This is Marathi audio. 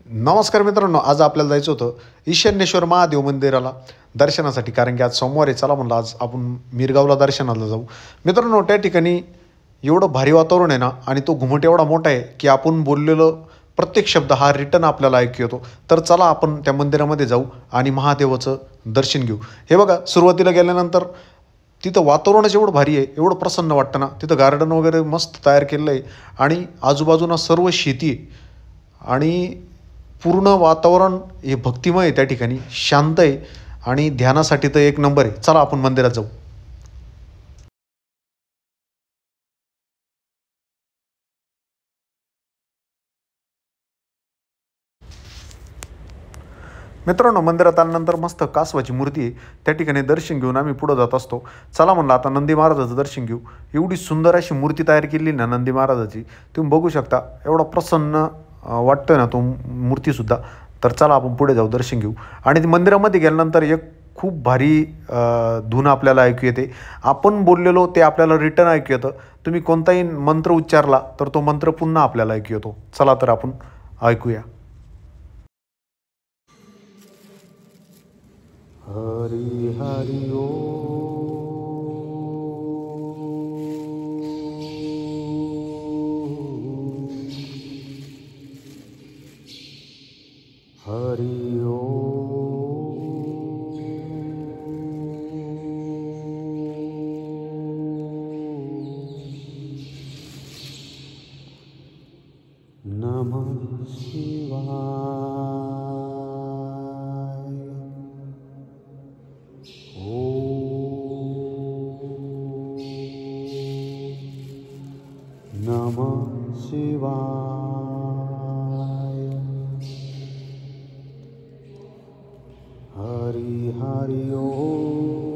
नमस्कार मित्रांनो, आज आपल्याला जायचं होतं ईशान्येश्वर महादेव मंदिराला दर्शनासाठी, कारण की आज सोमवार आहे. चला म्हणलं आज आपण मिरगावला दर्शनाला जाऊ. मित्रांनो, त्या ठिकाणी एवढं भारी वातावरण आहे ना, आणि तो घुमट एवढा मोठा आहे की आपण बोललेलं प्रत्येक शब्द हा रिटर्न आपल्याला ऐकू येतो. तर चला आपण त्या मंदिरामध्ये जाऊ आणि महादेवाचं दर्शन घेऊ. हे बघा, सुरुवातीला गेल्यानंतर तिथं वातावरणच एवढं भारी आहे, एवढं प्रसन्न वाटतं ना. तिथं गार्डन वगैरे मस्त तयार केलेलं आहे आणि आजूबाजूला सर्व शेती आहे आणि पूर्ण वातावरण हे भक्तिमय आहे. त्या ठिकाणी शांत आहे आणि ध्यानासाठी तर एक नंबर आहे. चला आपण मंदिरात जाऊ. मित्रांनो, मंदिरात आल्यानंतर मस्त कासवाची मूर्ती आहे, त्या ठिकाणी दर्शन घेऊन आम्ही पुढं जात असतो. चला म्हणलं आता नंदी महाराजाचं दर्शन घेऊ. एवढी सुंदर अशी मूर्ती तयार केली ना नंदी महाराजाची, तुम्ही बघू शकता. एवढा प्रसन्न वाटतोय ना तो मूर्तीसुद्धा. तर चला आपण पुढे जाऊ, दर्शन घेऊ. आणि ते मंदिरामध्ये गेल्यानंतर एक खूप भारी धून आपल्याला ऐकू येते. आपण बोललेलो ते आपल्याला रिटर्न ऐकू येतं. तुम्ही कोणताही मंत्र उच्चारला तर तो मंत्र पुन्हा आपल्याला ऐकू येतो. चला तर आपण ऐकूया. हरी हरी ओ, हरी ओ, नमः शिवाय. नमः शिवाय. हरि हरि ओम.